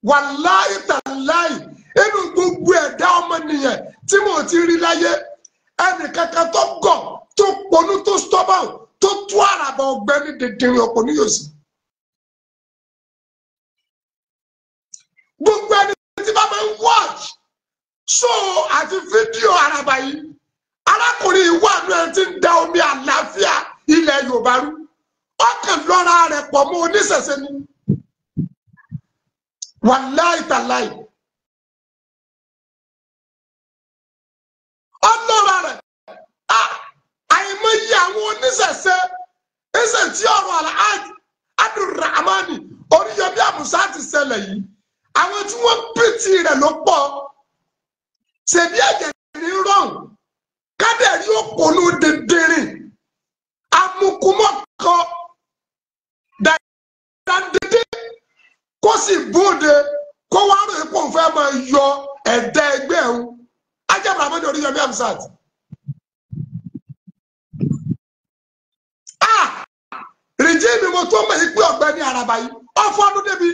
wàláì tàláì inú gbogbo ẹ̀dá ọmọnìyàn tí mo ti rí láyé ẹnì kankan tó gọ̀ tó ponú tó stubborn tó tú àràbà ọ̀gbẹ́ni dèdèrè ọ̀pọ̀ níyòsí. gbogbo ẹni tí bá máa ń watch show àti fídíò àràbà yìí arákùnrin ìwà àánú ẹni tí ń da omi àlàáfíà ilẹ̀ Yorùbá rú ọkàn lọ́ra rẹ̀ pọ̀ mọ́ oníṣẹ̀ṣe ni wàláì tàláì ọlọ́ra rẹ̀ àìmọye àwọn oníṣẹ̀ṣe ẹsẹ̀ tí ọ̀rọ̀ Alhaji Abdulrahmani Oríyọmí Àmùsá ti ṣẹlẹ̀ yìí àwọn tí wọ́n pìtì rẹ̀ ló pọ̀ ṣèbí ẹ̀jẹ̀ ní rọrùn kádẹ́rì òpònú dèdèrè amukumọ̀kọ dàdédé kó sì bóde kó wá rò ipò fẹ́ máa yọ ẹ̀dá ẹgbẹ́ ẹ̀hún Abdulrahmani Oríyọmí Àmùsá. rìjìmì mo tó mọ̀ yìí pé ọ̀gbẹ́ni àràbà yìí ọ̀fọ́dún débi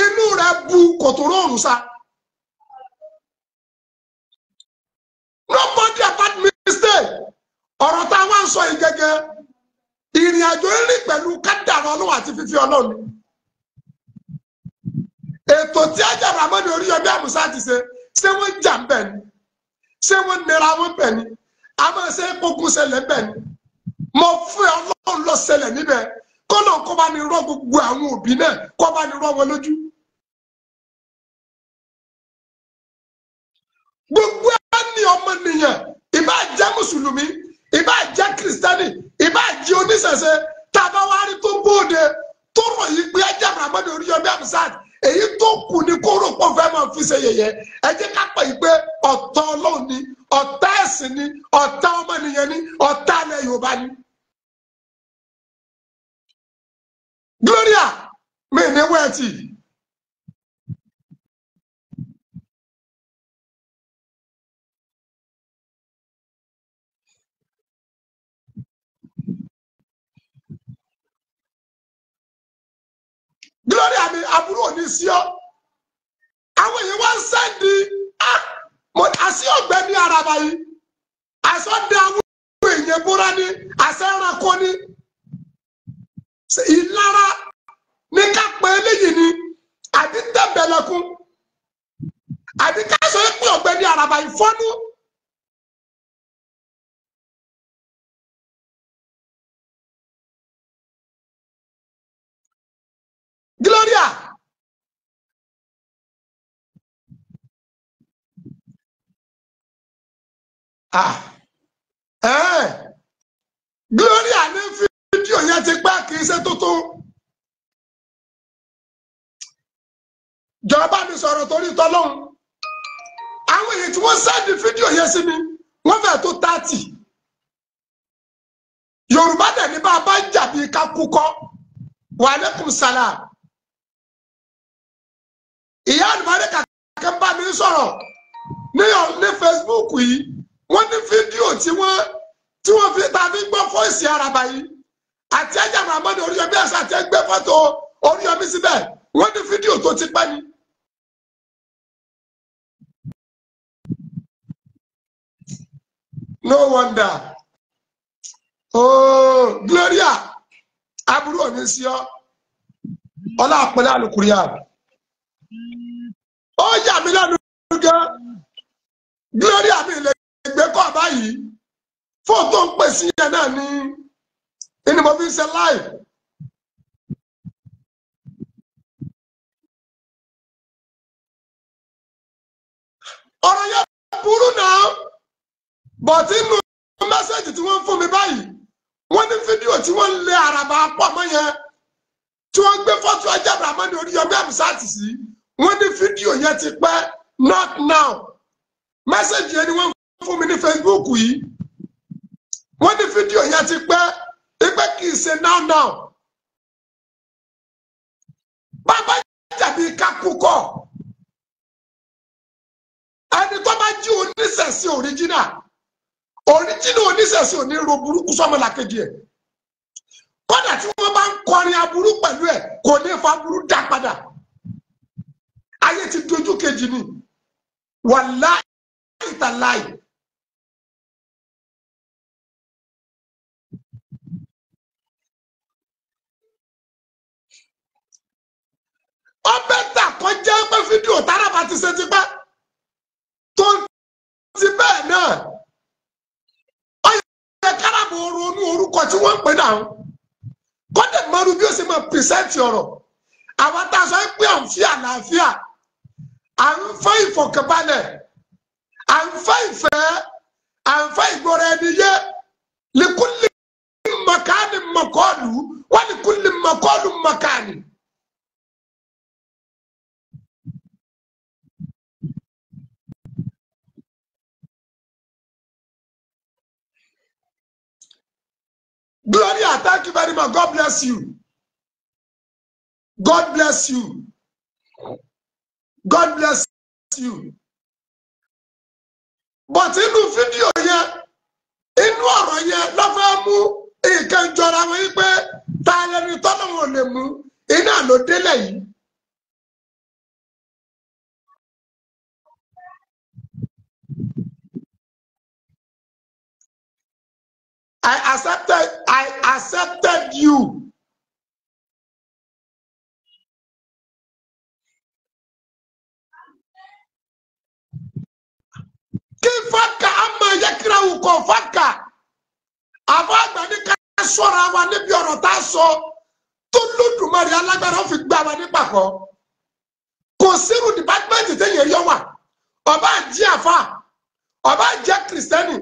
inú rẹ̀ bu kòtòrò òrùn sa. nobody apart mistake ọ̀rọ̀ tá a wá ń sọ yìí gẹ́gẹ́ ìrìn àjò rìn pẹ̀lú kádàrá Ọlọ́run àti fífi Ọlọ́run. ètò tí Abdulrahmani Oríyọmí Àmùsá ti ṣe wọ́n jà ń bẹ̀ ni ṣé wọ́n nira wọn bẹ̀ ni a máa ṣe kókún ṣẹlẹ̀ bẹ̀ ni mo fún Ọlọ́run lọ ṣẹlẹ̀ níbẹ̀ kọ́nà kó bá ní rọ gbogbo àwọn òbí náà kó bá ní rọ wọn lójú. gbogbo ẹni ọmọnìyàn ìbá jẹ́ mùsùlùmí ìbá jẹ́ kìrìsìtánì ìbá jẹ́ oníṣẹ̀ṣe tá a bá wá rí tó bóde tó rọ̀ yìí pé Abdulrahmani Oríyọmí Àmùsá èyí tó kù ní kóró pọ̀ fẹ́ máa fi ṣe yẹ̀yẹ́ ẹ jẹ́ ká pè é pé ọ̀tá Ọlọ́run ni ọ̀tá ẹ̀sìn ni ọ̀tá ọmọnìyàn ni ọ̀tá ilẹ̀ Yorùbá ni. Gloria mi ní wẹ́ẹ̀tì. Gloria mi àbúrò ní sí ọ àwọn èèyàn wá ń sẹ́ndì àṣì ọ̀gbẹ́ni àràbà yìí àṣọdẹ àwọn èèyàn búra ní àṣẹ ẹranko ní ìlara ní ká pé eléyìí ni àbí tẹ̀bẹ̀lẹ̀kùn àbí ká sọ pé ọ̀gbẹ́ni àràbà yìí fọ́nú. Gloria Gloria ní fídíò yẹn ti pẹ́ kì í ṣe tuntun jọba mi sọ̀rọ̀ torí tọ́lọ́hún àwọn èyí tí wọ́n sẹ́ndì fídíò yẹn sí mi wọ́n fẹ́ tó 30 Yorùbá dẹ̀ ní bá a bá ń jà bí ká kú kọ́ wa alaikum salam ìyá àlùmọ́ọ́dẹ́ kàkẹ́ bá mi sọ̀rọ̀ ní Facebook yìí wọ́n ní fídíò tí wọ́n fi tàbí gbọ́ fọ́ìsì àràbà yìí àti Abdulrahmani Oríyọmí Àmùsá àti ẹgbẹ́ fọ́tò Oríyọmí síbẹ̀ wọ́n ní fídíò tó ti pẹ́ ni. No wonder oh Gloria àbúrò ní sí ọ ọlá àpẹẹrẹ àlùkùrẹ́ àbí ó yà mí lẹ́nu gan Gloria mi lè gbé kọ́ báyìí fóòtò ń pè sí yẹn náà ní mo fi ń ṣe live. ọ̀rọ̀ yẹn burú náà bọ̀tí inú mẹ́sẹ̀jì tí wọ́n ń fún mi báyìí wọ́n ní fídíò tí wọ́n ń lé àràbà pọ̀ mọ́ yẹn tí wọ́n gbé fọ́tò Abdulrahmani Oríyọmí Àmùsá sí wọ́n ní fídíò yẹn ti pẹ́ not now mẹ́sẹ̀jì yẹn ni wọ́n fún mi ní Facebook yìí wọ́n ní fídíò yẹn ti pẹ́ ipẹ́ kì í ṣe now bàbá jàbí kakúkọ ẹni tó bá jí oníṣẹ̀ṣe original oníṣẹ̀ṣe ò ní ro burúkú sọ́mọlàkejì ẹ̀ kódà tí wọ́n bá ń kọrin aburú pẹ̀lú ẹ̀ kò ní fa burú dá padà ti dojú kejì ni wàláhì tàláhì. ọbẹ̀ tà kọjá pé fídíò Taraba ti ṣe ti pẹ́ tó ti bẹ́ẹ̀ náà ó yẹ Taraba ronú orúkọ tí wọ́n ń pè náà kọ́dẹ̀ mọ́rú bí ó ṣe máa pìrìsẹ́ǹtì ọ̀rọ̀ àwọn tá a sọ pé à ń fi àlàáfíà à ń fẹ́ ìfọ̀kànbalẹ̀ à ń fẹ́ ìfẹ́ à ń fẹ́ ìgbọ́ra ẹni yé likulli makani makọ́ọ̀lù wọ́n likulli makọ́ọ̀lù makani. Gloria, thank you very much. God bless you. God bless you. God bless you. But inú fídíò yẹn, inú ọ̀rọ̀ yẹn ló fẹ́ mú nǹkan jọra wọn yìí pé ta lẹni tọ́lọ́run ò lè mú iná ló délẹ̀ yìí. I accepted you. Kifaka ama yakira uko faka. Ava agbani ká ṣọ́ra wa níbi ọ̀rọ̀ tá sọ tó lódùmarè alágbára ó fi gbá wa nípa kọ. Kò sírù dìpátímẹ́ǹtì téèyàn yọ wà. Ọba jẹ́ àfà, ọba jẹ́ kìrìsìtẹ́nì,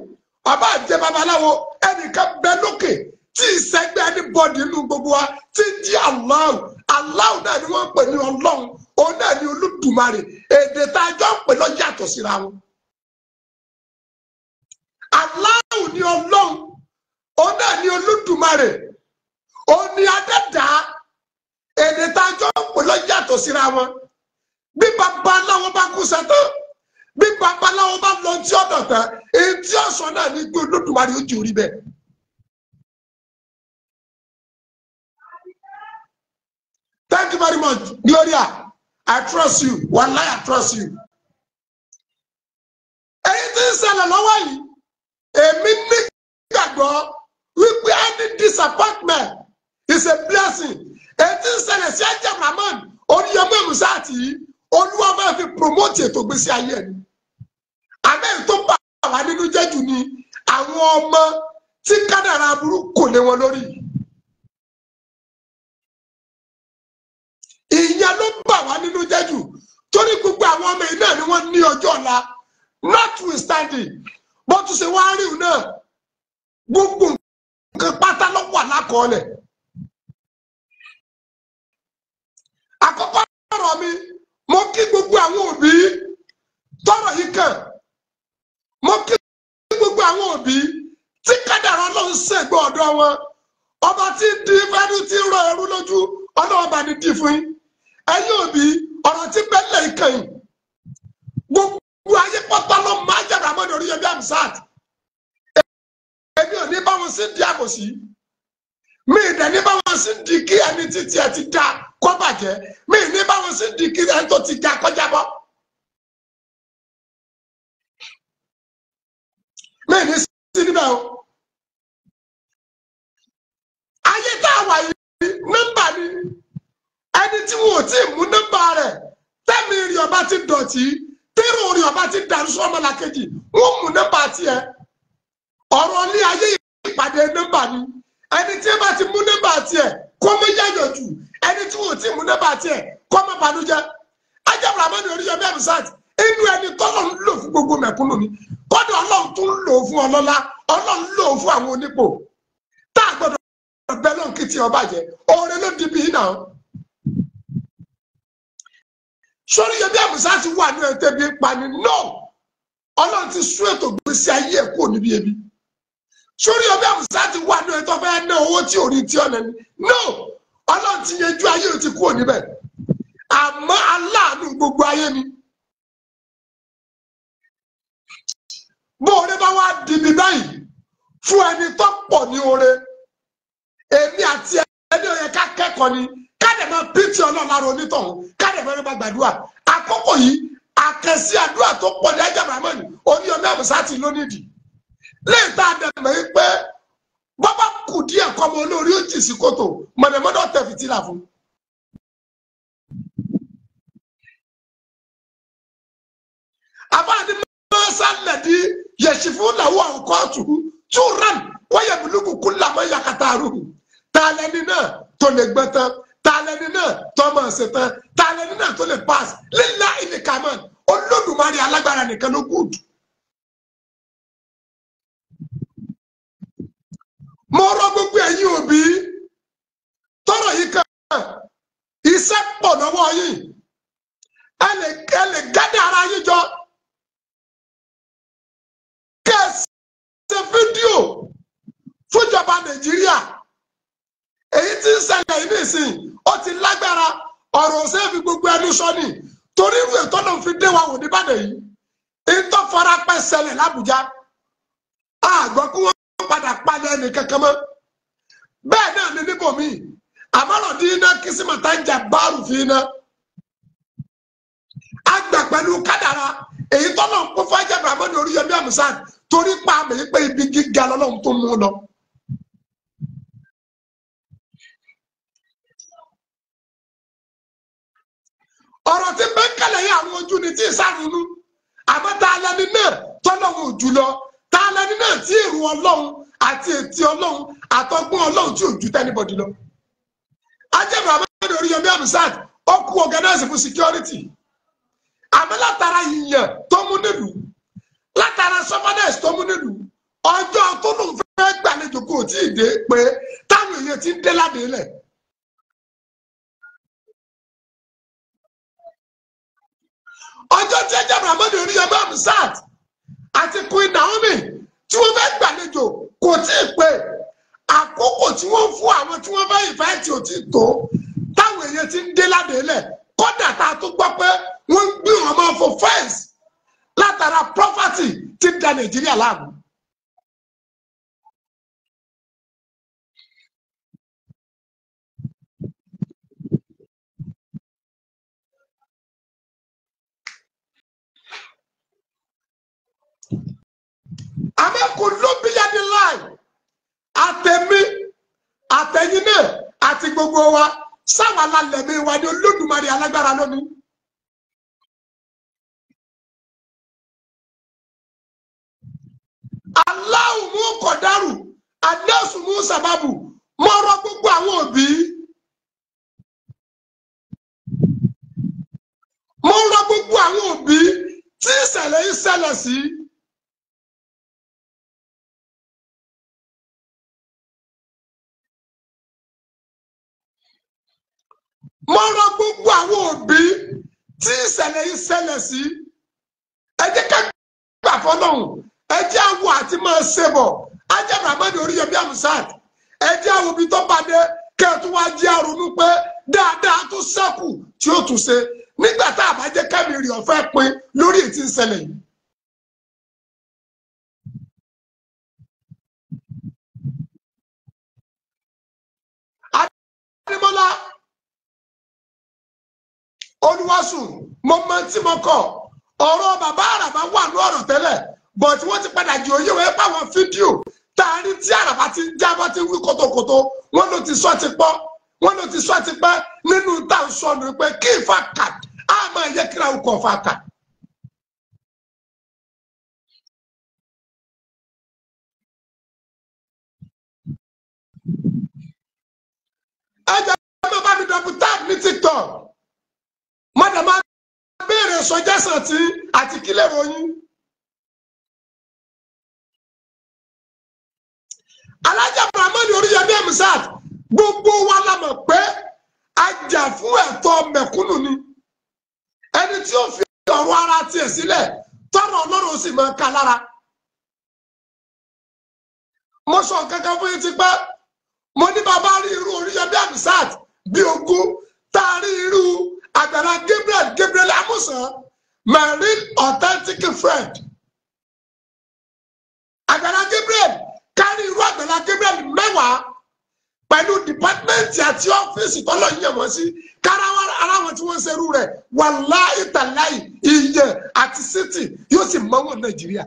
ọba jẹ́ babaláwo, ẹnìkan bẹ lókè tí ìṣẹ́gbẹ́ ẹni bọ́ọ̀dì inú gbogbo wa tí jí Allah. Allah náà ni wọ́n ń pè ní Ọlọ́run, òun náà ni Olódùmarè. Èdè tá a jọ ń pè lọ yàtọ̀ síra wọn. Allah ni Ọlọ́run, òun náà ni Olódùmarè, òun ni Adẹ́dàá. Èdè tá a jọ ń pè lọ yàtọ̀ síra wọn. Bí babaláwo bá kú sẹ́tọ́, bí babaláwo bá lọ tí ọ̀dọ̀ tán, èyí tí ọ̀sán náà ní gbé Olódùmarè ó jù rí bẹ́ẹ̀. Thank you very much, Gloria. I trust you. Wallahi, I trust you. Èyí tí ń ṣẹlẹ̀ lọ́wọ́ yìí, èmi ní gbàgbọ́ wípé any disappointment is a blessing. Èyí tí ń ṣẹlẹ̀ sí Ajah Rahman Oríyọmí Hamzat yìí, Olúwa máa fi promote ètò ìgbésí ayé ẹni. Àmín tó bá wà nínú jẹ́jù ni àwọn ọmọ tí kádàrá aburú kò lé wọn lórí. Ìyẹn ló bà wá nínú jẹ́jù torí gbogbo àwọn ọmọ yìí náà ni wọ́n ní ọjọ́ ọ̀la notwithstanding bó tún ṣe wá rí òun náà gbogbo nǹkan pátá ló wà lákọọ́lẹ̀. Àkọ́kọ́ ọ̀rọ̀ mi mo kí gbogbo àwọn òbí tọ́rọ̀ yìí kàn, mo kí gbogbo àwọn òbí tí kádàrá Ọlọ́run ṣègbè ọ̀dọ̀ wọn, ọba tí di fẹ́nu tí rọ ẹrú lójú Ọlọ́run bá ní di fún yín. Ẹ̀yin òbí ọ̀rọ̀ tí bẹ́lẹ̀ ìkẹyìn gbogbo ayé pátá ló máa Ajah Rahman Oríyọmí Hamzat. Èmi ò ní bá wọn sí di àbòsí, mi ì dẹ̀ ní bá wọn sí di kí ẹni títí ẹ ti dá kó bàjẹ́, mi ì ní bá wọn sí di kí ẹni tó ti dá kọjá bọ́. Mi ì ní sí níbẹ̀ o. Ayé tá a wà yìí nọ́mbà ni ẹni tí wọn ò tí ì mú nọ́mbà rẹ̀ tẹ́mi rí ọba ti dọ̀tí tẹ́rù orí ọba ti dàrú sọ́mọ́lá kejì wọ́n mú nọ́mbà tiẹ̀. Ọ̀rọ̀ ní ayé ìpàdé nọ́mbà ni ẹni tí ẹ bá ti mú nọ́mbà tiẹ̀ kó mọ yáyọ̀ jù, ẹni tí wọn ò tí ì mú nọ́mbà tiẹ̀ kó mọ bànújẹ́. Ajah Rahman Oríyọmí Hamzat inú ẹni tọ́lọ̀ ń lò fún gbogbo mẹ̀kúnnù ni, kọ́dọ̀ Ọlọ́run tún ń lò fún ọlọ́lá, Ọlọ́run lò fún àwọn onípò tá a gbọ́dọ̀ bẹ́ẹ̀ lóun kì í ti ọba jẹ́ oore ló di bí náà. Oríyọmí Hamzat wà ní ẹ̀tẹ́ bí pani náà Ọlọ́run ti sún ètò gbèsè ayé ẹ̀ kúrò níbi ebi. Oríyọmí Hamzat wà ní ẹ̀tọ́ fẹ́ ná owó tí ò rí tí ọ̀nà ni no Ọlọ́run ti yanjú ayé ò ti kúrò níbẹ̀, àmọ́ aláàánú gbogbo ayé ni. Bó oore bá wá dìbì báyìí fún ẹni tó pọ̀ ní oore, èmi àti ẹni ó yẹ ká kẹ́kọ̀ọ́ ni ká dẹ̀ máa pìtì Ọlọ́run lára onítọ̀hún, ká dẹ̀ máa gbàdúrà. àkókò yìí àkànṣe àdúrà tó pọ̀ ní Alhaji Abrahamu Oríyọmí Hamzat lónìdí lẹ́yìn tá a dẹ̀mọ̀ yìí pé bọ́bá kù díẹ̀ kọ́ ọmọ olórí ó jì sí kòtò mọ̀nàmọ́dọ̀ tẹ̀ fìtílà fún. àbáàdì mọ́sálẹ̀dì yẹ̀sìfù làwọn àwòkọ́tù túran wọ́n yẹ bùlùkù kúlàmọ́ yakataru tààlẹ́ni náà tó lè gbẹ́ tán tààlẹ́ni náà tó máa ṣe tán tààlẹ́ni náà tó lè pass lílá ìnìkàmọ́ Olódùmarè alágbára nìkan ló gùdù. mo rọ gbogbo ẹ̀yin òbí tọrọ yìí kan iṣẹ́ pọ̀ lọ́wọ́ yìí ẹ lè gádà ara yín jọ kẹsẹ fídíò fúnjọba Nàìjíríà èyí tí ń ṣẹlẹ̀ yìí nìsín ó ti lágbára ọ̀rọ̀ ṣe fi gbogbo ẹnu sọ ni torí irú ètò náà fi dé wa wò nìbàdàn yìí ìtọ́ farapẹ́ ṣẹlẹ̀ l'Àbújá àgbọ̀ kí wọ́n padà palẹ̀ ẹnì kankan mọ́ bẹ́ẹ̀ náà ní níbòmí àmọ́rọ̀dí iná kìsìmọ̀tà ń jà báàrù fi iná àgbà pẹ̀lú kádàrá èyí tọ́lọ̀ ń kó fún Alhaji Abrahamu Oríyọmí Hamzat torí pa àmì pé ibi gíga lọ́lọ́run tó mú lọ. ọ̀rọ̀ tí bẹ́ńkẹ̀lẹ̀ yẹ àwọn ojú ni tí ì sárunú àmọ́ tá a lẹni náà tọ́lọ́run ò jùlọ tá a lẹni náà tí èrò Ọlọ́run àti ètí Ọlọ́run àtọgbọ́n Ọlọ́run tí ò ju tẹ́nibọ̀dì lọ. Alhaji Abrahamu Oríyọmí Hamzat ó kú organize fún security àmọ́ látara yìnyẹn tó mú nílùú látara sọfọdẹsì tó mú nílùú ọjọ́ tó lóun fẹ́ gbàlejò kò tí ì dé pé táwọn èèyàn ti ń dé ládé lẹ̀. ọjọ́ tí Alhaji Abrahamu Oríyọmí Hamzat àti Queen Naomi tí wọ́n fẹ́ gbàlejò kò tí ì pé àkókò tí wọ́n fún àwọn tí wọ́n fẹ́ ìfẹ́ẹ̀tì ò tí ì tó táwọn èèyàn ti ń dé ládé lẹ̀ kódà tá a tó gbọ́ pé wọ́n ń gbé ọmọ fún fẹ́ǹsì látara property tí ń da Nàìjíríà láàmú. àmọ́ kò ló bí yáde láì àtẹ̀mí àtẹ̀yìn náà àti gbogbo wa sáwọn alálẹ̀mí wa ní Olódùmarè alágbára lónìí. Allahu mú kọ̀dárù adéṣù mú sábàbù mo rọ gbogbo àwọn òbí mo rọ gbogbo àwọn òbí tí ìṣẹ̀lẹ̀ yìí ṣẹlẹ̀ sí. mo rọ gbogbo àwọn òbí tí ìṣẹ̀lẹ̀ yìí ṣẹlẹ̀ sí ẹ jẹ́ ká gbà fọ́lọ́hùn ẹ jẹ́ àwọ̀ àti máa ṣe bọ̀ Alhaji Abrahamu Oríyọmí Hamzat ẹ jẹ́ àwọn òbí tó bá dé kẹ́ẹ̀tún wá jẹ́ àrònú pé dáadáa tó ṣẹ́kù tí ó tún ṣe nígbà tá a bá jẹ́ kẹ́mìrì ọ̀fẹ́ pin lórí ètí ìṣẹ̀lẹ̀ yìí. Adémọ́lá Olúwàsùn mo mọ tí mo kọ ọ̀rọ̀ bàbá àràbà wà ní ọ̀rọ̀ tẹ́lẹ̀ but wọ́n ti padà jẹ́ òye wọ́n pàwọn fídíò tààrí tí àràbà ti ń jábọ́ ti wí kótókótó wọ́n ló ti sọ ti pọ́ wọ́n ló ti sọ ti pẹ́ nínú tá à ń sọ ní pé kí ìfà kà á máa yẹ kíra òkò ọ̀fà kà. ẹ jẹ́ ẹ bá mi dọ̀bù tag ní TikTok mọ̀dàmá béèrè suggestion tí àti kílẹ̀ ròyìn. Alhaji Abrahamu Oríyọmí Hamzat gbogbo wa la mọ̀ pé ajá fún ẹ̀tọ́ mẹ̀kúnnù ni ẹni tí ó fi ọ̀rọ̀ ara tiẹ̀ sílẹ̀ tọrọ Ọlọ́run sì máa ka lára. mo sọ kankan fún yín ti pẹ́ mo ní bàbá rí irú Oríyọmí Hamzat bí ogún tá a rí irú Àgbàlá Gabriel Amusan my real authentic friend Àgbàlá Gabriel kárí irú Àgbàlá Gabriel mẹ́wàá pẹ̀lú dìpátímẹ́ǹtì àti ọ́fíìsì tọ́lọ̀ yẹ̀ wọ́n sí kára ara wọn tí wọ́n wọn ṣerú rẹ̀ wàláhì tàláhì iye àti city yóò sì mọ wọn Nàìjíríà.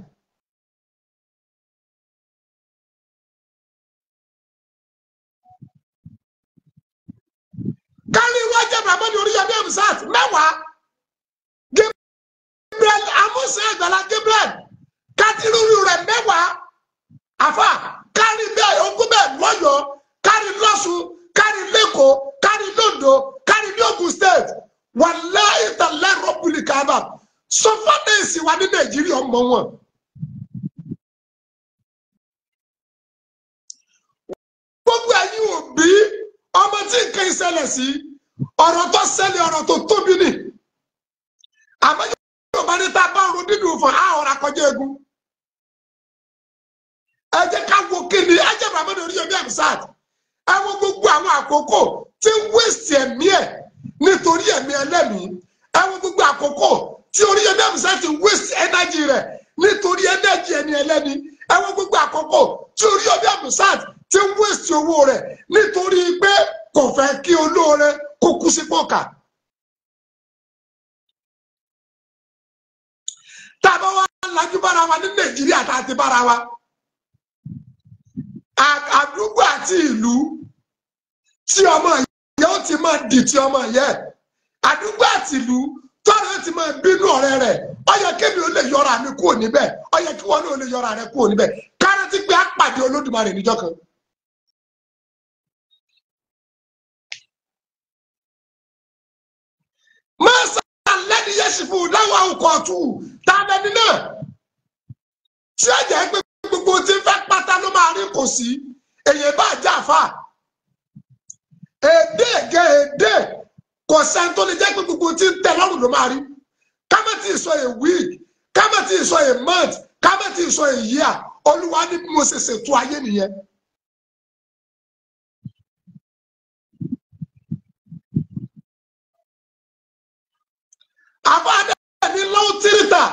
kárí iwájú Abrahamu Oríyọmí Hamzat mẹ́wàá Gabriel Amusan Àgbàlá Gabriel kátìrúurú rẹ̀ mẹ́wàá àfà kárí bẹ́ẹ̀ ogún bẹ́ẹ̀ lọ́yọ̀ọ́ kárí lọ́ṣun kárí lẹ́kọ̀ọ́ kárí lóńdó kárí ní Ògùn state wàláhì tàláhì rọ́bùlì kábà sọfọ́nẹ́sì wà ní Nàìjíríà ọmọ wọn. gbogbo ẹ̀yin òbí ọmọ tí nǹkan ìṣẹ̀lẹ̀ sí ọ̀rọ̀ tó ṣẹlẹ̀ ọ̀rọ̀ tó tóbi ni àmọ́ yóò bá ní tá a bá ro dídùn fún ọ̀rọ̀ akọjá egun. ẹ jẹ́ ká wo kíni ẹ jẹ́ Abrahamu Oríyọmí Hamzat ẹ wo gbogbo àwọn àkókò tí ń wéṣì ẹ̀mí ẹ̀ nítorí ẹ̀mí ẹlẹ́mìí ẹ wo gbogbo àkókò tí Oríyọmí Hamzat ti wéṣì ẹnájì rẹ̀ nítorí ẹnájì ẹni ẹlẹ́ni ẹ wo gbogbo àkókò tí Oríyọmí Hamzat ti ń wéṣì owó rẹ̀ nítorí pé kò fẹ́ kí olóore kó kú sí pọ̀kà. tá a bá wá lajú bára wa ní Nàìjíríà tá a ti bára wa àdúgbò àti ìlú tí ọmọ ìyá ó ti máa dì tí ọmọ ìyá àdúgbò àti ìlú tọ́rọ ti máa bínú ọ̀rẹ́ rẹ̀ ó yẹ kémi ó lè yọra mi kúrò níbẹ̀ ó yẹ kí wọn náà ó lè yọra rẹ̀ kúrò níbẹ̀ kárántí pé á pàdé Olódùmarè níjọ́ kan. mọ́sá lẹ́ni yẹ́sìfù láwọn àwùkọ̀ tù tá a lẹ́ni náà tí ó jẹ́ pé gbogbo tí ń fẹ́ pátá ló máa rí kò sí èyí bá jáfa èdè gẹ èdè kò sẹ́ni tó lè jẹ́ pé gbogbo tí ń tẹ lọ́rùn ló máa rí ká má ti sọ a week ká má ti sọ a month ká má ti sọ a year Olúwa ní bí mo ṣe ṣètò ayé nìyẹn. àbáde ní lọ́wọ́ tírítà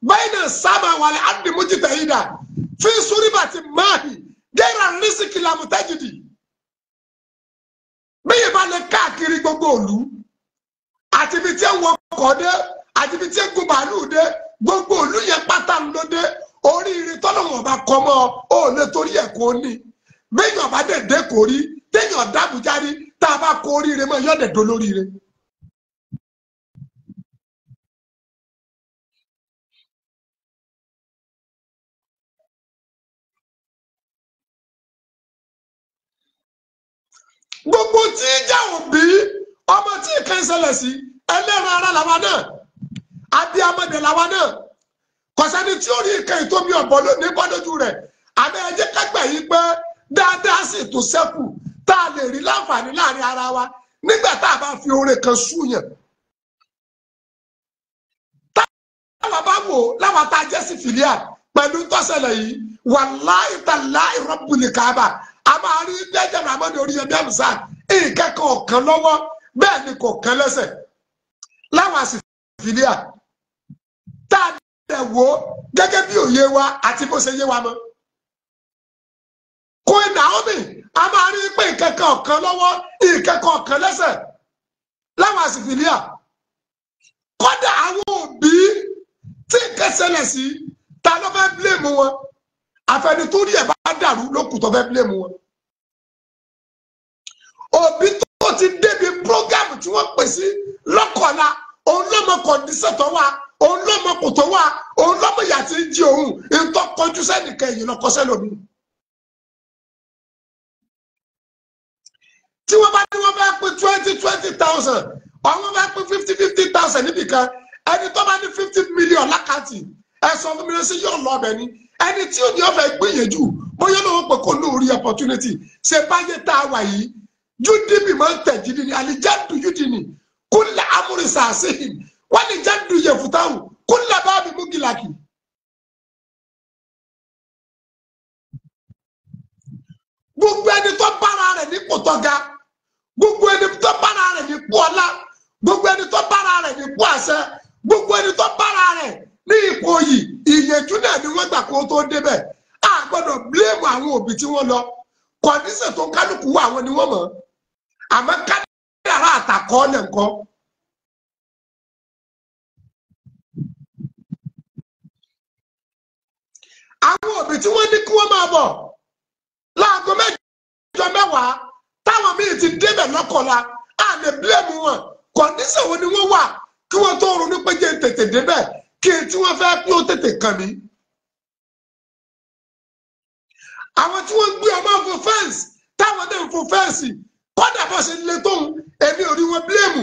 báyìí náà sábà wà ní àdìmójì tẹ̀yìdà fi suribati mahi gẹ́rà rísíkì làmùtẹ́jìdì bẹ́ẹ̀ bá lè káàkiri gbogbo òlu àti ibi tí ń wọ ọkọ̀ dé àti ibi tí ń gun bàálù dé gbogbo òlu yẹn pátá ló dé oríire tọ́lọ́wọ̀n bá kọ́ mọ́ ọ lè torí ẹ̀ kó ní bẹ́ẹ̀yàn bá dẹ̀ dé kò rí téèyàn dábùjá rí tá a bá kó oríire mọ́ yọ̀dẹ̀ dolóríire. gbogbo tí ìjà òbí ọmọ tí ìkan ìṣẹ̀lẹ̀ sí ẹlẹ́ran ara làwa náà abiyamọdé làwa náà kọ̀sẹ́ni tí ó rí ìkan ìtómi ọ̀bọ̀ ní bọ́dójú rẹ̀ àbẹ́ ẹ jẹ́ ká gbà yí pé dáadáa sì tún ṣẹ́kù tá a lè rí láǹfààní láàrin ara wa nígbà tá a bá fi oore kan súyàn. táwa bá wò láwa tá a jẹ́ sí fìlíà pẹ̀lú tọ́sẹ̀lẹ̀ yìí wàláhì tàláhì rọ́bùlì kábà a máa rí jẹ́jẹ́ Abrahamu Oríyọmí Hamzat ìkẹ́kọ̀ọ́ kan lọ́wọ́ bẹ́ẹ̀ ni kò kan lẹ́sẹ̀ láwọn àsìfìlíà tá a dẹ̀ wò gẹ́gẹ́ bí òye wa àti bó ṣe yé wa mọ́. Queen Naomi a máa rí pé ìkẹ́kọ̀ọ́ kan lọ́wọ́ ìkẹ́kọ̀ọ́ kan lẹ́sẹ̀ láwọn àsìfìlíà kódà àwọn òbí tí nǹkan ṣẹlẹ̀ sí ta ló fẹ́ bílẹ̀mù wọn àfẹnitórí ẹ̀ bá dàrú lókùn tó fẹ́ bílẹ̀mù wọn. òbí tó ti débi prógámù tí wọ́n pè sí lọ́kọ̀ọ́lá òun lọ́mọ kọ̀ǹdíṣẹ̀ tó wà òun lọ́mọ kò tó wà òun lọ́mọ ìyá tí ń jí òun ìtọ́ kọjú sẹ́nìkan èyí lọ́kọ́sẹ́ lómi. tí wọ́n bá ní wọ́n bá pín 20,000 àwọn bá pín 50,000 níbìkan ẹni tó bá ní 50 million lákàtì ẹ̀sọ́ fún mi lọ sí yóò lọ ọbẹ̀ ni ẹni tí ó ní ọ̀fẹ́ gbìyànjú bóyá lóun pé kò lóorí opportunity ṣe báyé tá a wà yìí júdìmí máa ń tẹ̀jìdì ní àlìjáde yúdìní kúnlẹ̀ amúrísà àṣehìn wọ́n ní jáde yẹ̀fùtáwù kúnlẹ̀ báàbí múgìlákì. gbogbo ẹni tó bára rẹ̀ ní kòtò ga gbogbo ẹni tó bára rẹ̀ ní ipò ọlá gbogbo ẹni tó bára rẹ̀ ní ipò àṣẹ gbogbo ẹni tó bára rẹ̀ ní ipò yìí ìyẹ̀jú náà ni wọ́n gbà kó tó débẹ̀ a gbọ́dọ̀ bíléèmù àwọn òbí tí wọ́n lọ kọ̀ǹdíṣẹ̀ tó kálukú wà àwọn ni wọ́n mọ̀ àmọ́ kádàrá àtàkọ́ ọ̀nà nǹkan àwọn òbí tí wọ́n ní kí wọ́n máa bọ̀ láago mẹ́jọ mẹ́wàá táwọn míì ti débẹ̀ lọ́kọ̀ọ́la á lè bílẹ̀mù wọn kọ̀ǹdíṣàn wo ni wọ́n wà kí wọ́n tó ronú pé jẹ́ tètè débẹ̀ kí n tí wọ́n fẹ́ kí ó tètè kàn mí. àwọn tí wọ́n gbé ọmọ fún fẹ́ǹsì táwọn náà ń fún fẹ́ǹsì kọ́dà bó ṣe lé tóun èmi ò rí wọn bílẹ̀mù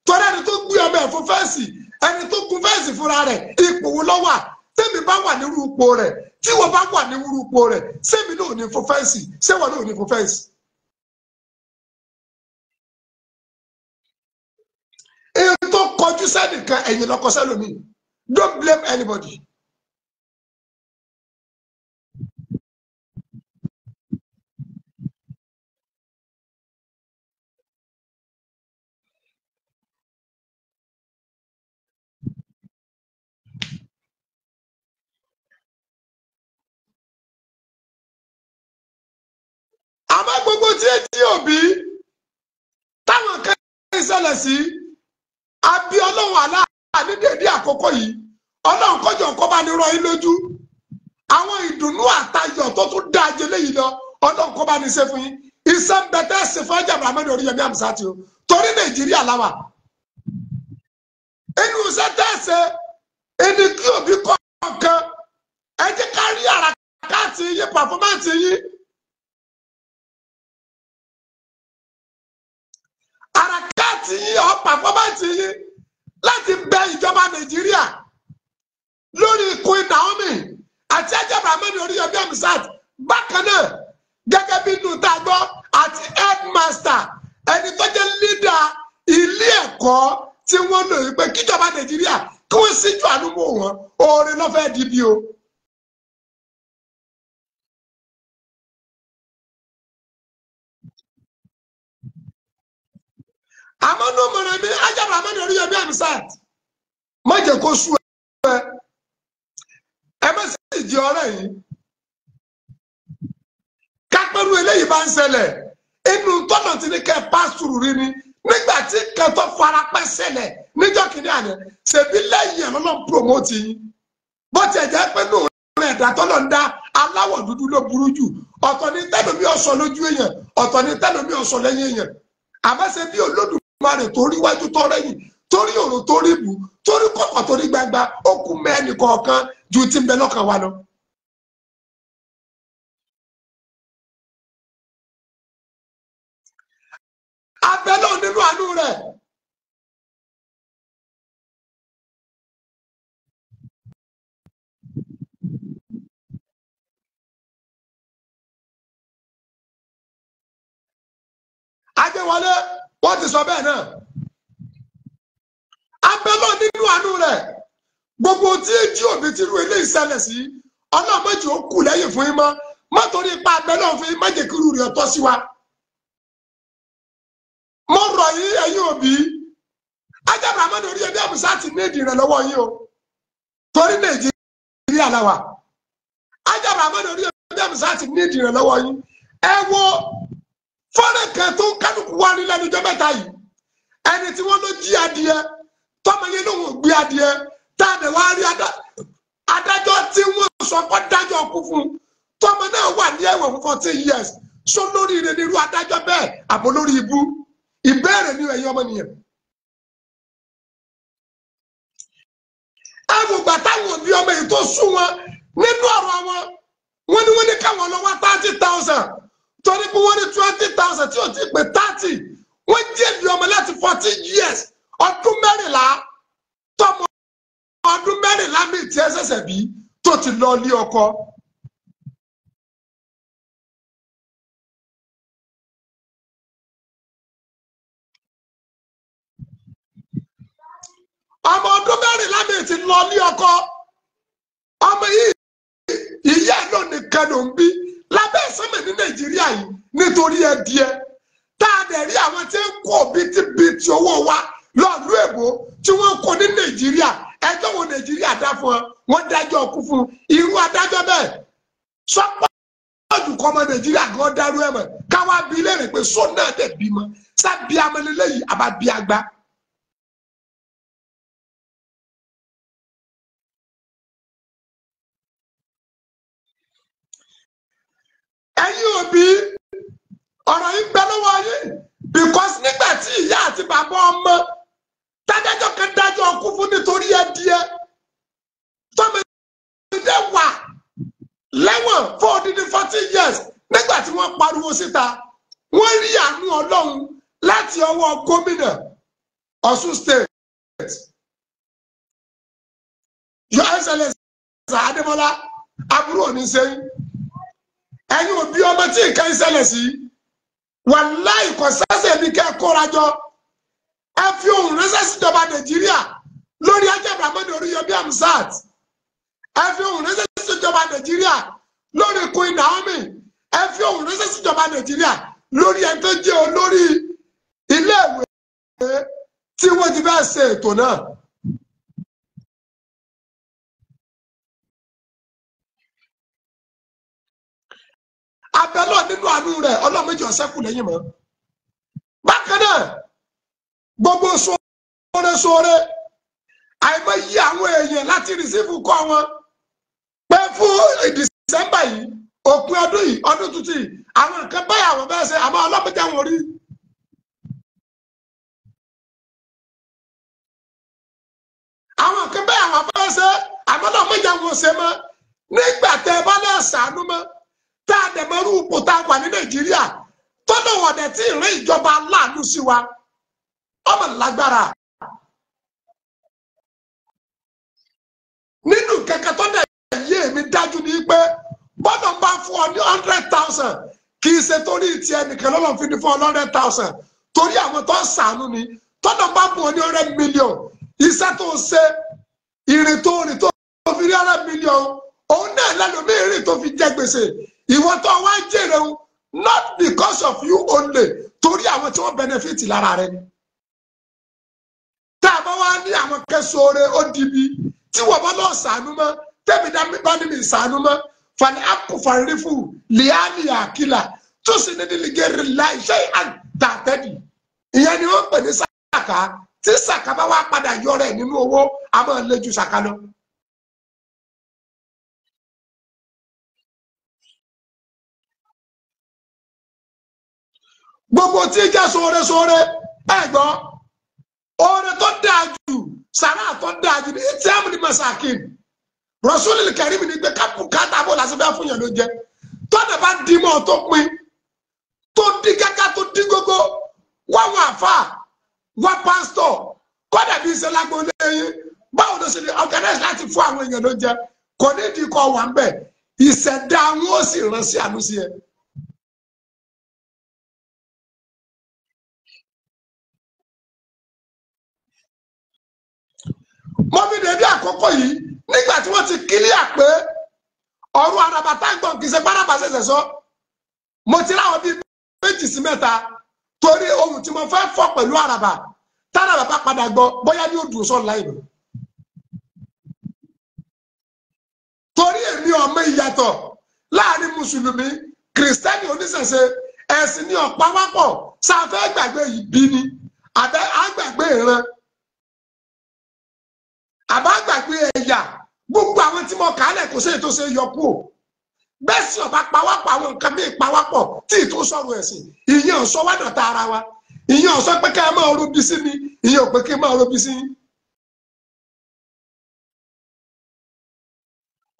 torí ẹni tó gbé ọmọ ẹ̀ fún fẹ́ǹsì ẹni tó gun fẹ́ǹsì fúnra rẹ̀ ipò wo ló wà tẹ́mi bá wà nírú ipò rẹ̀ tí wọ́n bá wà nírú ipò rẹ̀ sẹ́mi náà ò ní fún fẹ́ǹsì sẹ́wọ̀n náà ò ní fún fẹ́ǹsì. èyí tó kọjú sẹ́nìkan ẹ̀yìn lọ́kọ sẹ́lómi don't blame anybody. àmọ́ gbogbo tí etí òbí táwọn kan ń ṣẹlẹ̀ sí àbí ọlọ́run aláà ní dédé àkókò yìí ọlọ́run kọjọ nǹkan bá ní rọ yín lójú àwọn ìdùnnú àtayọ̀ tó tún dá ajé léyìí lọ ọlọ́run kọ́ bá ní ṣe fún yín iṣẹ́ ń bẹ tẹ́ ṣe fún Ajayi Muhammad Oríyọmí Hamzat o torí Nàìjíríà láwà inú iṣẹ́ tẹ́ ṣe ẹni kí òbí kọ̀ọ̀kan ẹ jẹ́ ká rí àràkáàtì yín pàfọ́mánsì yín. àràkáàtì yín ọ pàfọ́mánsì yín láti bẹ ìjọba Nàìjíríà lórí Queen Naomi àti Ajayi Muhammad Oríyọmí Hamzat bákan náà gẹ́gẹ́ bí inú tá a gbọ́ àti headmaster ẹni tó jẹ́ leader ilé ẹ̀kọ́ tí wọ́n lò wípé kíjọba Nàìjíríà kí wọ́n síjú àánú mọ́ wọn oore lọ́fẹ̀ẹ́ di bí o. àmọ́ ní ọmọ rẹ̀ mi Ajayi Muhammad Oríyọmí Hamzat má jẹ́ kó sú ẹ má sì di ọ̀rẹ́ yìí kápẹ́rú eléyìí bá ń ṣẹlẹ̀ inú tọ́nà tí ní kẹ́ pásítùrù rí ni nígbà tí kẹtọ́ farapẹ́ ṣẹlẹ̀ níjọ́ kìíní àná ṣèbí lẹ́yìn ẹ̀ lọ́nà promote yín bó ti ẹ̀jẹ̀ pé nù rẹ̀ ẹ̀dá tọ́nà ń dá aláwọ̀ dúdú ló burú jù ọ̀tọ̀ ní tẹ́lómi ọ̀sọ̀ lójú èèyàn ọ̀tọ̀ ní tẹ́lómi ọ̀sọ̀ lẹ́yìn èèyàn àmọ́ ṣe bí Olódùmarè torí wájú tọ́rẹ́yìn torí òrùn torí bù torí kọ̀kọ̀ torí gbangba ó kù mẹ́ẹ̀nì kọ̀ọ̀kan ju ti ń bẹ lọ́kàn wa lọ. abẹ náà nínú àánú rẹ̀ Adéwọlé wọ́n ti sọ bẹ́ẹ̀ náà abẹ náà nínú àánú rẹ̀ gbogbo tí èjì òbí ti ru ilé ìṣẹ̀lẹ̀ sí ọlọ́mọdé ó kù lẹ́yìn fún yín mọ́ mọ́tòrí ipa abẹ náà fún yín má jẹ́ kí irú rẹ̀ tọ́ sí wa. mo rọ̀ yín ẹ̀yin òbí Ajayi Muhammad Oríyọmí Hamzat ní ìdí rẹ̀ lọ́wọ́ yín o torí Nàìjíríà làwà Ajayi Muhammad Oríyọmí Hamzat ní ìdí rẹ̀ lọ́wọ́ yín ẹ wo fọ́nrán kan tó ń kálukú wá ní lẹ́nu ọjọ́ mẹ́ta yìí ẹni tí wọ́n ló jí adìẹ tọ́mọ yẹn ló ń gbé adìẹ tá a dẹ̀ wá rí adájọ́ tí wọ́n sọ pé dájọ́ kú fún tọ́mọ náà wà ní ẹ̀wọ̀n fún 14 years sọ lórí ire nírú adájọ́ bẹ́ẹ̀ àbò lórí ibú ìbéèrè ní ẹ̀yin ọmọnìyàn. àwògbà táwọn òbí ọmọ yìí tó sún wọn nínú ọ̀rọ̀ wọn ni wọ́n ní káwọn lọ wá 30,000 torí pé wọ́n ní 20,000 tí ò ti pé 30 wọ́n jẹ̀bi ọmọ láti 14 years ọdún mẹ́rìnlá tọmọ ọdún mẹ́rìnlá mi tí ẹ ṣẹ̀ṣẹ̀ bí tó ti lọ ilé ọkọ. ọmọ ọdún mẹ́rìnlá mi ti lọ ilé ọkọ ọmọ yìí ìyá ẹ̀ náà nìkan ló ń bí lábẹ́ ìsọ́mọ̀ ní Nàìjíríà yìí nítorí ẹdìẹ tá a dẹ̀ rí àwọn tí ń kó bìtìbìtì owó wa lọ́ọ̀lú èbó tí wọ́n kó ní Nàìjíríà ẹjọ́ wo Nàìjíríà dá fún ọ wọ́n dájọ́ ọkú fún irú adájọ́ bẹ́ẹ̀ sọ́pọ̀ ọdún kọ́ ọmọ Nàìjíríà gan dárú ẹ̀mọ̀ káwá bí léèrè pé sọ náà dẹ̀ bímọ sábì amẹ́lẹ́lẹ́yìí àbábí àgbà. ọ̀rọ̀ yìí bẹ lọ́wọ́ yín because nígbà tí ìyá àti bàbá ọmọ tádájọ́ kan dájọ́ ọkú fún nítorí ẹdíẹ tọ́mọ ìdẹ wà lẹ́wọ̀n fún odidi 40 years nígbà tí wọ́n pariwo síta wọ́n rí àánú Ọlọ́run láti ọwọ́ gómìnà Ọ̀ṣun state Your Excellency Adémọ́lá àbúrò ní sẹ́yìn ẹ̀yin òbí ọmọ tí nǹkan ìṣẹ̀lẹ̀ sí wàláì kò sẹ́sẹ̀ bí kẹ́ kóra jọ ẹ fi ohùn ránṣẹ́ síjọba Nàìjíríà lórí Ajabrahamani Oríyọmí Hamzat ẹ fi ohùn ránṣẹ́ síjọba Nàìjíríà lórí Queen Naomi ẹ fi ohùn ránṣẹ́ síjọba Nàìjíríà lórí ẹni tó jẹ́ olórí iléèwé tí wọ́n ti fẹ́ ṣe ètò náà. Abẹ́lọ́ nínú àánú rẹ̀ ọlọ́mọdé ọ̀sẹ́kù lẹ́yìn mọ́. Bákan náà gbogbo sóore àìmọ̀ yí àwọn èèyàn láti rìsífù kọ́ wọn pé fún December yìí òpin ọdún yìí ọdún tuntun yìí àwọn nǹkan báyà àwọn bẹ́ẹ̀ ṣe àmọ́ ọlọ́mọdé àwọn orí. Àwọn nǹkan báyà àwọn bẹ́ẹ̀ ṣe àmọ́ ọlọ́mọdé àwọn ṣe mọ́ nígbà tẹ́ ẹ bá lẹ́ẹ̀ ṣàánú mọ́ tá a dẹ̀mọ́rú ipò tá a wà ní Nàìjíríà tọ́nà wọ̀dẹ̀ tí ìrìn ìjọba aláàánú sí wa ọmọ lágbára nínú kẹ̀kẹ́ tó dẹ̀ yé mi dájú ní pé bọ́dọ̀ bá fún ọ ní 100,000 kì í ṣe torí ti ẹnìkan lọ́lọ́ fi ní fún ọ 100,000 torí àwọn tó ń ṣàánú ni tọ́nà bá fún ọ ní 100 million iṣẹ́ tó ṣe ìrìn tó rìn tó fi rí 100 million òun náà lẹ́nu mi ìrìn tó fi jẹ gbèsè ìwọ tó wá jèrè o not because of you only torí àwọn tí wọ́n benefit lára rẹ ni. tá a bá wá ní àwọn kẹsàn-án ó dìbí tí wọ́n bá lọ sànú mọ́ tẹ́mi bá ní mi sànú mọ́ fani akufarifu liani akila tó sì ní nílìgẹ́rì láìṣẹ́ àtàtẹ́dì ìyẹn ni wọ́n pè ní sàkà tí sàkà bá wá padà yọ rẹ̀ nínú owó a máa lé ju sàkà lọ. gbogbo tí jẹ́ sóore ẹ̀gbọ́n oore tó dáa jù sàrà tó dáa jù ní tí a mú ní masakin Rasulil Karim ní gbé kápùkátà bó lásìkò bẹ́ẹ̀ fún yẹn ló jẹ tọ́nà bá di mọ́ tó pin tó di gágá tó di gógó wá wọn àfà wá pásítọ̀ kọ́dà bí iṣẹ́ lágbo lẹ́yìn báwo ló ṣe lè organize láti fún àwọn èèyàn ló jẹ kò ní di kọ́ wà ń bẹ̀ ìṣẹ̀dá wọn ó sì rán sí àánú sí ẹ. mo fi dèbí àkókò yìí nígbà tí wọ́n ti kílíà pé ọ̀rọ̀ àràbà táǹgbọ̀n kì í ṣe bárabà ṣẹ̀ṣẹ̀ sọ mo ti ráwọn bíi 2 sí 3 torí ohun tí mo fẹ́ fọ́ pẹ̀lú àràbà táràbà bá padà gbọ́ bóyá ní òdùn sọ láì lọ. torí èmi ọmọ ìyàtọ̀ láàrin mùsùlùmí kìrìsìtẹ́nì oníṣẹ̀ṣe ẹ̀sìn ní ọ̀pá wápọ̀ sáfẹ́ gbàgbé yìí bí ni àbẹ́ àgbàgbé ìran àbá gbàgbé ẹ̀yà gbogbo àwọn tí mo kàálẹ̀ kò sí ètò ṣe yọkú o bẹ́ẹ̀ sì ọba pawápọ̀ àwọn nǹkan bíi pawápọ̀ tí ìtò sọ̀rọ̀ ẹ̀sìn ìyẹn ọ̀sọ́ wà dọ̀tá ara wa ìyẹn ọ̀sọ́ pé ká ẹ máa robi sí mi ìyẹn ò pé kí ẹ máa robi sí yín.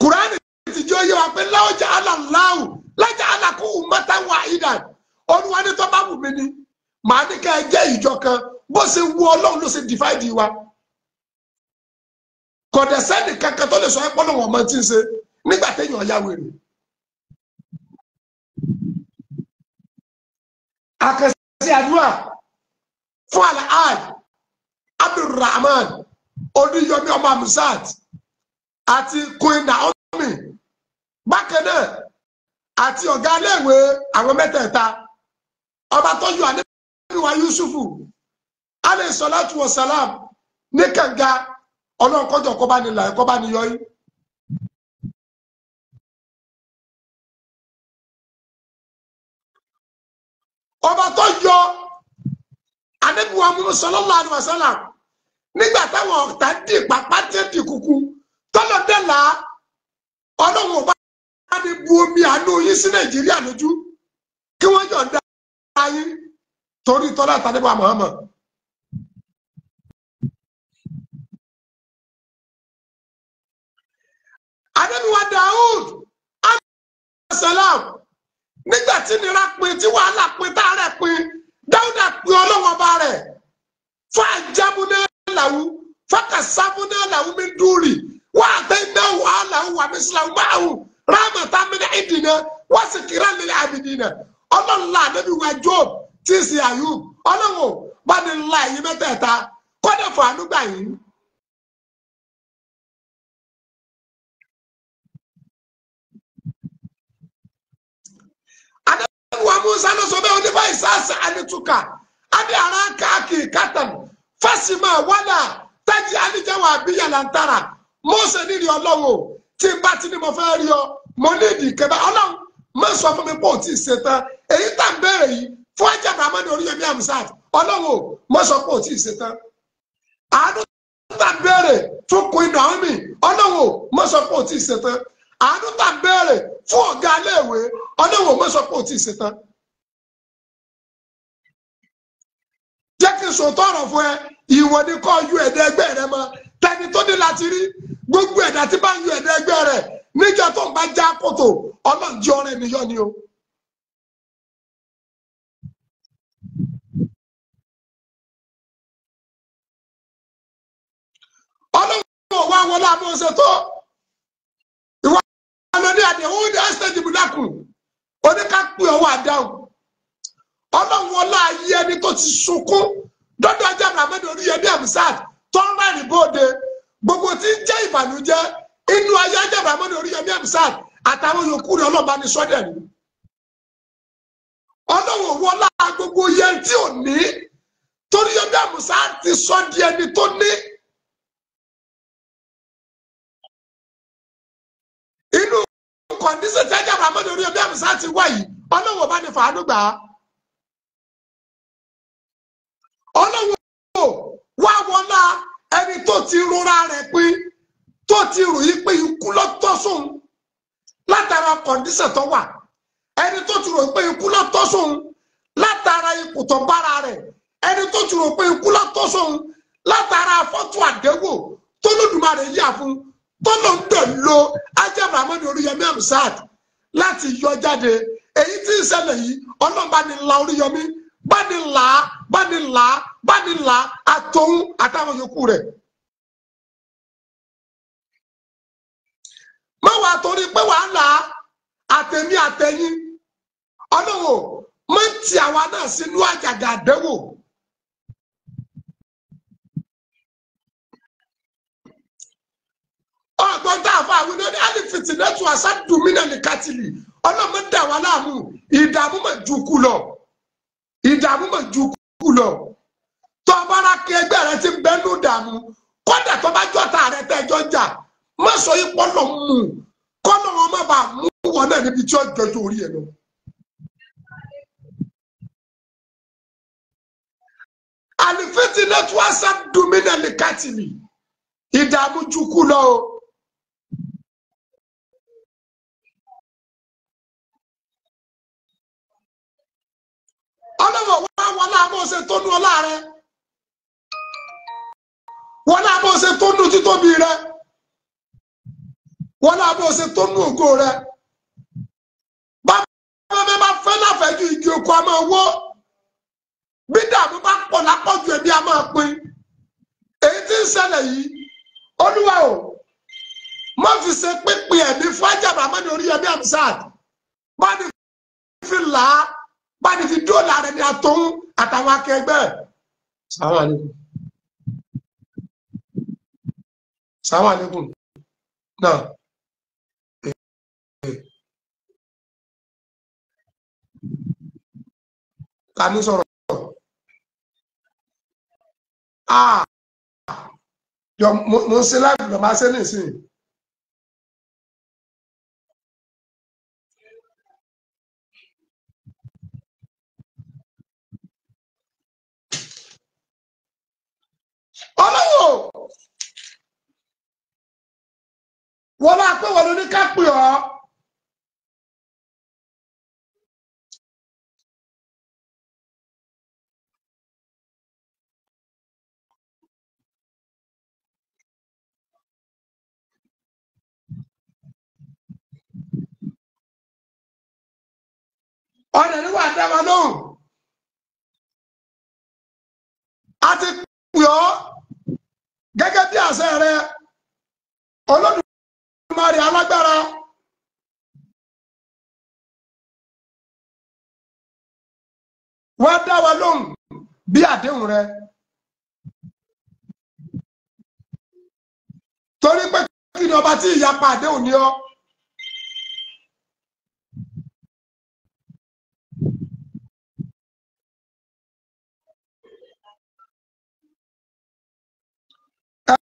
Kùránì ti jẹ́ oyé wa pé láwùjọ aláǹláwù lájà alákù mẹ́ta wà ìdá olúwa ní tó bá wù mí ni màá ní ká ẹ jẹ́ ìjọ kan bó ṣe wù Ọlọ́run ló ṣe divide wa. Kọ̀dẹ̀ sẹ́ni kankan tó lè sọ ẹ́pọ́n náà wọ́n máa ti ń ṣe nígbà téèyàn ya wèrè. Àkànṣe àdúrà fún Alhaji Abdulrahman Oríyọmí ọmọ Hamzat àti Queen Naomi bákan náà àti ọ̀gá iléèwé àwọn mẹ́tẹ̀ẹ̀ta ọba tó yọ Ànábì wa Yusufu alayhi salatu wa salam ní kànga Ọlọ́run kọjọ kọ́ bá ní là ẹ̀kọ́ bá ní yọ yín. ọba tó yọ Ànábì wa Muhammad sallallahu alaihi wasallam nígbà táwọn ọ̀tá dì pápá tẹ́ dì kúkú tọ́lọ̀ dẹ́là Ọlọ́run ọba ní bu omi àánú yín sí Nàìjíríà lójú kí wọ́n yọ̀ǹda yín torí tọ́lá àtàdébà Muhammad. Adébíwá Daoud alayhisalam nígbà tí nira pin tí wàhálà pin tá a rẹ̀ pin Dáúdà pin ọlọ́wọ́ bá rẹ̀ fún àjẹmúná làwù fọkàsámúná làwù mi dúrì wà á tẹ iná wàhálà wà mí síláwù máàwù rámọ̀tà mi ní ìdìnnà wà sì kíra lílẹ̀ àbìdìnnà ọlọ́ọ̀lá Adébíwá Job tí ì sí Ayub ọlọ́wọ́ bá ní ńlá ẹ̀yìn mẹ́tẹ̀ẹ̀ta kọ́dẹ̀ fún ànúgbà yìí. Wa Musa no so be on the voice asa anituka ade aranka aki katan fasima wala taji anija wa biya lantara Mose ni ri Ọlọ́run tí bá ti ní mo fẹ́ rí ọ mo need ke ba Ọlọ́run mo sọ fún mi pé ó ti ṣetán èyí tá ń béèrè yìí fún Abraham ní Oríyọmí Hamzat Ọlọ́run mo sọ pé ó ti ṣetán àánú tá ń béèrè fún Queen Naomi Ọlọ́run mo sọ pé ó ti ṣetán àánú tá ń béèrè fún ọ̀gá iléèwé Ọlọ́run mo sọ pé ó ti ṣetán. Jẹ́ kí n sòótọ́ ọ̀rọ̀ fún ẹ ìwọ ni kọ́ yú ẹ̀dá ẹgbẹ́ rẹ mọ́ tẹni tó ní láti rí gbogbo ẹ̀dá tí bá ń yú ẹ̀dá ẹgbẹ́ rẹ níjọ́ tó ń bá já kòtò ọlọ́ọ̀jẹ́ ọ̀rẹ́ nìyọ́ ni o. Ọlọ́run wá wọlé àbọ̀ṣe tó ìwọ ọ̀nà ní àdéhùn ní ẹ́sítẹ́jì bùdákùn oníkàpé ọwọ́ àdáhùn. Ọlọ́run ọlá ayé ẹni tó ti sunkún dọ́dọ̀ Abraham ní Oríyọmí Hamzat tó ń rẹ́rìn bóde gbogbo tí ń jẹ́ ìbànújẹ́ inú ayé Abraham ní Oríyọmí Hamzat àtàwọn yòókù rẹ̀ ọlọ́ba ní sọ́dẹ̀ ni. Ọlọ́run wọlá gbogbo yẹn tí ò ní Oríyọmí Hamzat ti sọ di ẹni tó ní. Inú kọ̀ǹdíṣẹ̀ tí Abraham ní Oríyọmí Hamzat ti wá yìí Ọlọ́run ọba ní fàánú gbà á. Ọlọ́run wá wọlá ẹni tó ti rora rẹ̀ pín tó ti rò yí pé ikú ló tọ́ sóun látara kọ̀ǹdíṣàn tó wà ẹni tó ti rò pé ikú ló tọ́ sóun látara ipò tó bára rẹ̀ ẹni tó ti rò pé ikú ló tọ́ sóun látara fọ́tò àdéwò tó lódùmarè yà fún tó ló ń dẹ̀ lo Abraham ní Oríyọmí Hamzat láti yọ jáde èyí tí ń ṣẹlẹ̀ yìí ọlọ́ba ni la Oríyọmí bánilá àtòun àtàwọn yòókù rẹ̀. Má wàá torí pé wàhálà àtẹ̀mí àtẹ̀yìn Ọlọ́run má ń ti àwa náà sínú àjàgà àdẹ́wò. Ọgbọ́n tá a fọ àwọn ènìyàn ní àlìfìtì lẹ́tù àṣà dùmínà ní kátìlì Ọlọ́run dà wá láàmú ìdààmú mà ju kú lọ. Ìdààmú mà ju kú lọ tó bára kí ẹgbẹ́ rẹ ti bẹ́nu dààmú kódà tó bá jọ́ta rẹ tẹ́jọ́ jà má sọ yí pọ́nlọ́ mú kọ́nà wọn má bàa mú wọn náà níbi tí ó jọjú orí ẹ̀ lọ. Àlìfẹ́tì náà tún wá sá dùmínà ní kátìlì ìdààmú ju kú lọ o. Ọlọ́wọ́ wá wọn láàbọ̀ ṣe tó nú ọlá rẹ wọn láàbọ̀ ṣe tó nú títóbi rẹ wọn láàbọ̀ ṣe tó nú ògo rẹ bàbá bá fẹ́ láfẹ̀ẹ́ ju igi oko a máa wó bí dààmú bá pọ̀ lápọ̀jù ẹbí a máa pín èyí tí ń ṣẹlẹ̀ yìí Olúwa o má fi ṣe pínpín ẹ̀mí fún Abraham ní Oríyọmí Hamzat bá ní fi là á bá ní fi dóòlà rẹ ní àtòun àtàwọn akẹgbẹ́. Assalamu alaikum. Assalamu alaikum. Náà. Ta ni sọ̀rọ̀? Yọ mo ń ṣe láti lọ máa ṣe nísìnyí. Ọlọ́wọ́ wọ́n máa pé wọ́n ló ní ká pè ọ́ ọ̀dẹ̀ ni wà á dá wa lóhùn a ti pè ọ́ gẹ́gẹ́ bí àṣẹ rẹ Olódùmarè alágbára wá dá wa lóhùn bí àdéhùn rẹ torí pé kí ni ọba tí ìyapa àdéhùn ni ọ́.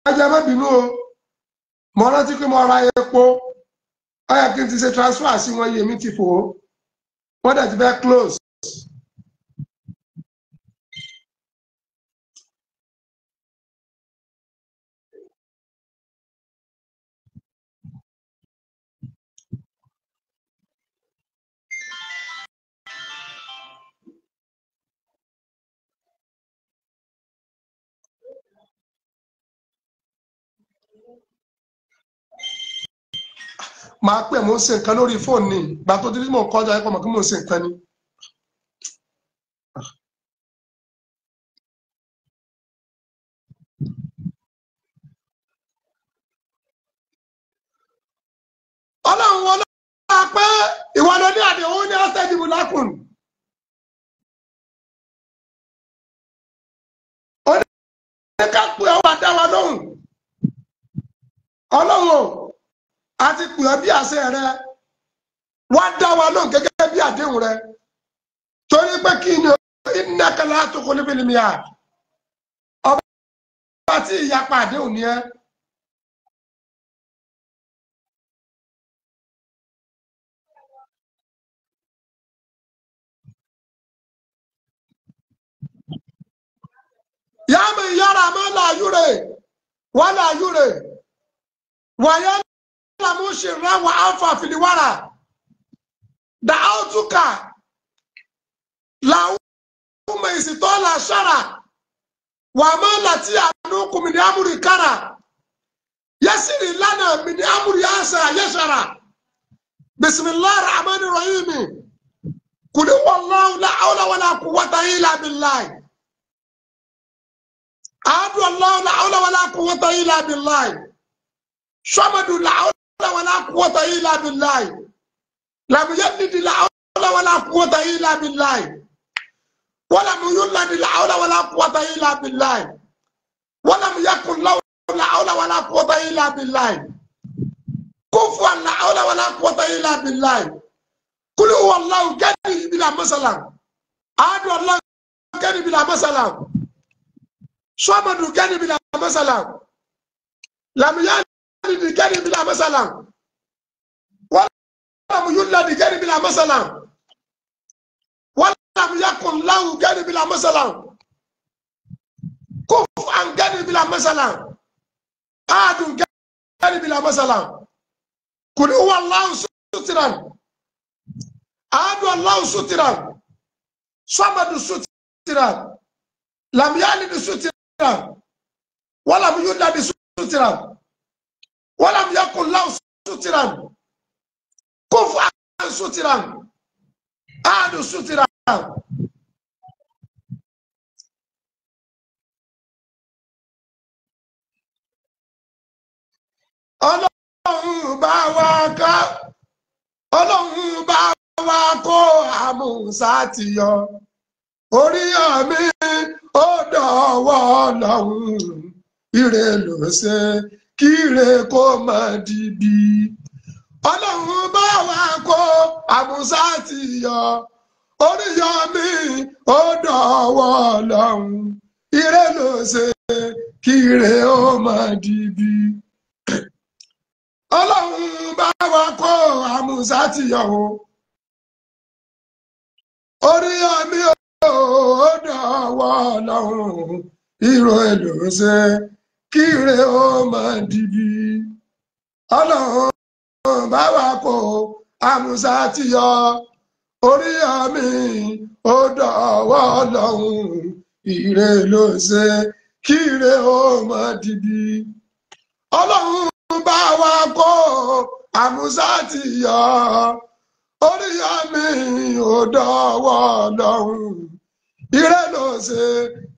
ẹ jẹ́ má bínú o mo rántí pé mo ra epo ó yẹ kí n ti ṣe transfer sí wọn iye mi ti fò ó wọ́n dẹ̀ ti fẹ́ close. máa pè mo ń ṣe nǹkan lórí fóònù ni ìgbà tó dídí mò ń kọjá ẹ̀kọ́ mọ̀ kí mò ń ṣe nǹkan ni. ọlọ́run wọn lọ́wọ́ pé ìwọ ló ní àdéhùn ní ọ́sẹ̀ ìdìbò lákùn. ó ní ká pè ọ́ wá dá wa lóhùn ọlọ́run o a ti pè ọ́ bí àṣẹ rẹ wá dá wa lóhùn gẹ́gẹ́ bí àdéhùn rẹ torí pé kí ni innaka la tukhliful mi'ad ọba tí ìyapa àdéhùn ni ẹ. يا من يرى ما لا يرى ولا يرى ويعلم سرا وأخفى في الورى دعوتك اللهم استطال شرع وما التي أنوك من أمر كرى يسر لنا من أمر ياسر يشرع بسم الله الرحمن الرحيم قل هو الله لا حول ولا قوة إلا بالله أدعو الله لا حول ولا قوة إلا بالله صمد لا حول ولا قوة إلا بالله لم يلد لا حول ولا قوة إلا بالله ولم يولد لا حول ولا قوة إلا بالله ولم يكن له لا حول ولا قوة إلا بالله كفوا لا حول ولا قوة إلا بالله قل هو الله كان بلا مثلا أدعو الله كان بلا مثلا صمد كان بلا مثلا لم يلد كان بلا مثلا ولم يولد كان بلا مثلا ولم يكن له كان بلا مثلا كفوا كان بلا مثلا أحد كان بلا مثلا قل هو الله سترا أدعو الله سترا صمد سترا لم يلد سترا ولم يولد سترا ولم يكن له سترا كفوا سترا أحد سترا. Ọlọ́run bá wa ká Ọlọ́run bá wa kó àmúṣá ti yọ orí àmì ó dọ̀wọ́ Ọlọ́run ire ló ṣe kí ire kó má dìbì. Ọlọ́run bá wa kó àmúṣá ti yọ orí àmì ó dọ̀wọ́ Ọlọ́run ire ló ṣe kí ire ó má dìbì. Ọlọ́run bá wa kó àmúṣá ti yọ orí àmì ó dọ̀wọ́ Ọlọ́run ìró èlò ṣe kí ire ó má dìbì. Ọlọ́run bá wa kó àmúṣá ti yọ orí àmì ó dọ̀wọ́ Ọlọ́run ire ló ṣe kí ire ó má dìbì. Ọlọ́run bá wa kó àmúṣá ti yọ Oríyọ̀mí ò dọ̀wọ́ Ọlọ́run ire ló ṣe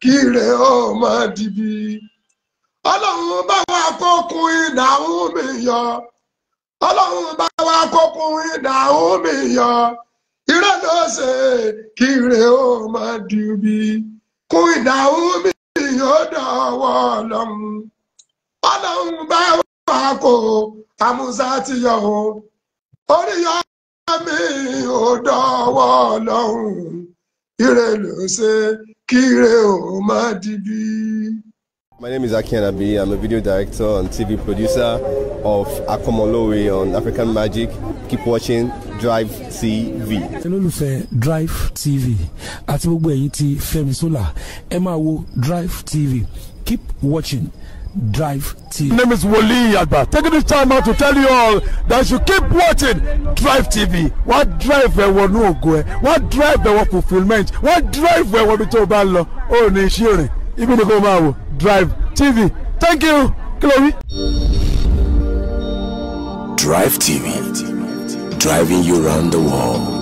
kíre ó má dìbì Ọlọ́run bá wa kókun ìdáhùn mi yọ Ọlọ́run bá wa kókun ìdáhùn mi yọ ire ló ṣe kíre ó má dìbì kún ìdáhùn mi yóò dọ̀wọ́ Ọlọ́run Ọlọ́run bá wa kó àmúṣá ti yọ Oríyọ̀mí ò dọ̀wọ́ Ọlọ́run ire ló ṣe kíre ó má dìbì. My name is Aki Anabi. I'm a video director and TV producer of Akomolowe on African Magic. Keep watching Drive TV. Olólùfẹ́ Drive TV àti gbogbo ẹ̀yin tí Fẹ́mi Sola ẹ máa wo Drive TV. Keep watching Drive TV. My name is Wole Agba. Taking this time out to tell you all that you keep watching Drive TV. What drive ẹ̀wọ̀n ní ògo ẹ̀? What drive ẹ̀wọ̀n fulfilment? What drive ẹ̀wọ̀n bí tó bá lọ? Ó ní iṣẹ́ rìn. Ibi ni kò máa wò Drive TV. Thank you. Chloe. Drive TV. Driving you around the world.